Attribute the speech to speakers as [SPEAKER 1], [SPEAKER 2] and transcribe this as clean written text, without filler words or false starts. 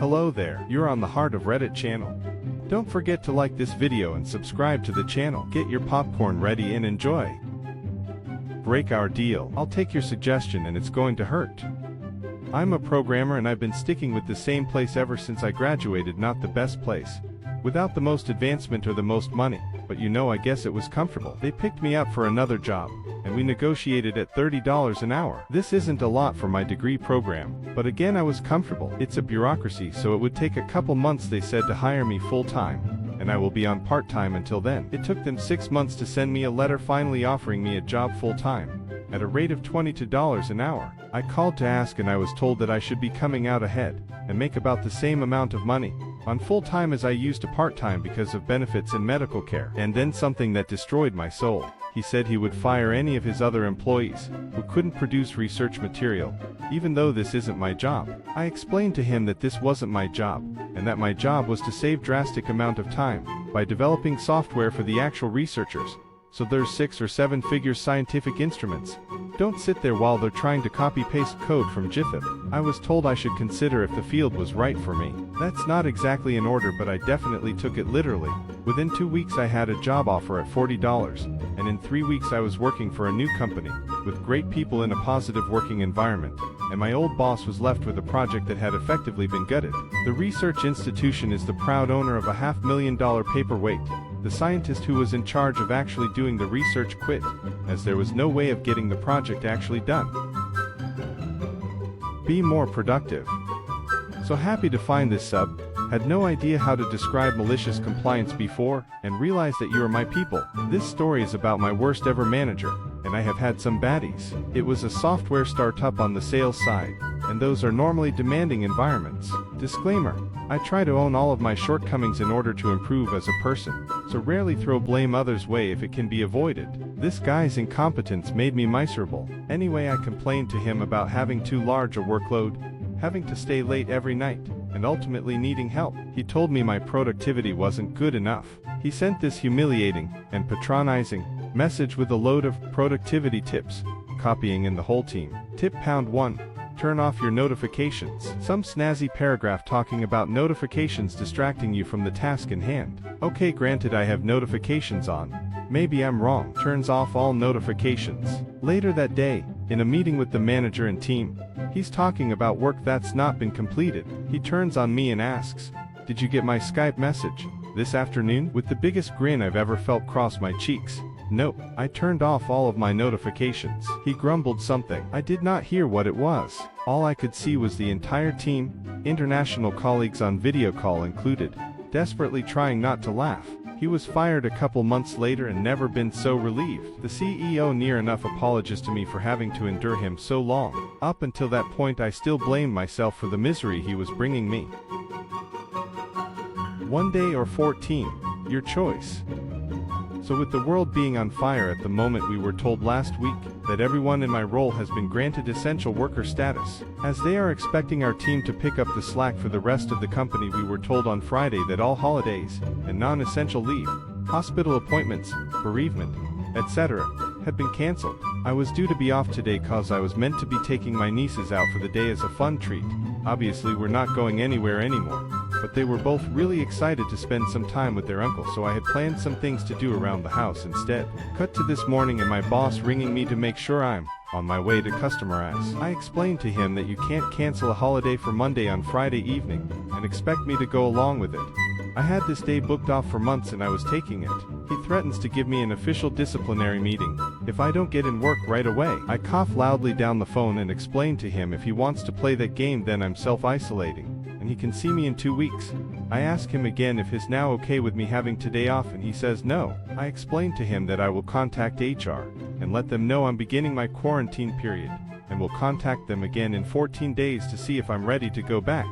[SPEAKER 1] Hello there, you're on the Heart of Reddit channel. Don't forget to like this video and subscribe to the channel. Get your popcorn ready and enjoy. Break our deal. I'll take your suggestion and it's going to hurt. I'm a programmer and I've been sticking with the same place ever since I graduated. Not the best place, without the most advancement or the most money, but I guess it was comfortable. They picked me up for another job, and we negotiated at $30 an hour. This isn't a lot for my degree program, but again I was comfortable. It's a bureaucracy, so it would take a couple months, they said, to hire me full-time, and I will be on part-time until then. It took them 6 months to send me a letter finally offering me a job full-time, at a rate of $22 an hour. I called to ask and I was told that I should be coming out ahead, and make about the same amount of money on full-time as I used to part-time because of benefits and medical care. And then something that destroyed my soul. He said he would fire any of his other employees who couldn't produce research material, even though this isn't my job. I explained to him that this wasn't my job, and that my job was to save drastic amount of time by developing software for the actual researchers. So there's 6 or 7 figure scientific instruments. Don't sit there while they're trying to copy-paste code from GitHub. I was told I should consider if the field was right for me. That's not exactly an order, but I definitely took it literally. Within 2 weeks I had a job offer at $40, and in 3 weeks I was working for a new company, with great people in a positive working environment, and my old boss was left with a project that had effectively been gutted. The research institution is the proud owner of a $500,000 paperweight. The scientist who was in charge of actually doing the research quit, as there was no way of getting the project actually done. Be more productive. So happy to find this sub. Had no idea how to describe malicious compliance before, and realized that you are my people. This story is about my worst ever manager, and I have had some baddies. It was a software startup on the sales side, and those are normally demanding environments. Disclaimer: I try to own all of my shortcomings in order to improve as a person, so rarely throw blame others' way if it can be avoided. This guy's incompetence made me miserable. Anyway, I complained to him about having too large a workload, having to stay late every night, and ultimately needing help. He told me my productivity wasn't good enough. He sent this humiliating and patronizing message with a load of productivity tips, copying in the whole team. Tip pound 1. Turn off your notifications. Some snazzy paragraph talking about notifications distracting you from the task in hand. Okay, granted I have notifications on. Maybe I'm wrong. Turns off all notifications. Later that day, in a meeting with the manager and team, he's talking about work that's not been completed. He turns on me and asks, "Did you get my Skype message this afternoon?" With the biggest grin I've ever felt cross my cheeks. Nope, I turned off all of my notifications. He grumbled something. I did not hear what it was. All I could see was the entire team, international colleagues on video call included, desperately trying not to laugh. He was fired a couple months later and never been so relieved. The CEO near enough apologized to me for having to endure him so long. Up until that point I still blamed myself for the misery he was bringing me. 1 day or 14, your choice. So with the world being on fire at the moment, we were told last week that everyone in my role has been granted essential worker status. As they are expecting our team to pick up the slack for the rest of the company, we were told on Friday that all holidays and non-essential leave, hospital appointments, bereavement, etc. had been cancelled. I was due to be off today cause I was meant to be taking my nieces out for the day as a fun treat. Obviously we're not going anywhere anymore, but they were both really excited to spend some time with their uncle, so I had planned some things to do around the house instead. Cut to this morning and my boss ringing me to make sure I'm on my way to Customize. I explained to him that you can't cancel a holiday for Monday on Friday evening and expect me to go along with it. I had this day booked off for months and I was taking it. He threatens to give me an official disciplinary meeting if I don't get in work right away. I cough loudly down the phone and explain to him if he wants to play that game then I'm self-isolating, and he can see me in 2 weeks. I ask him again if he's now okay with me having today off and he says no. I explain to him that I will contact HR and let them know I'm beginning my quarantine period, and will contact them again in 14 days to see if I'm ready to go back.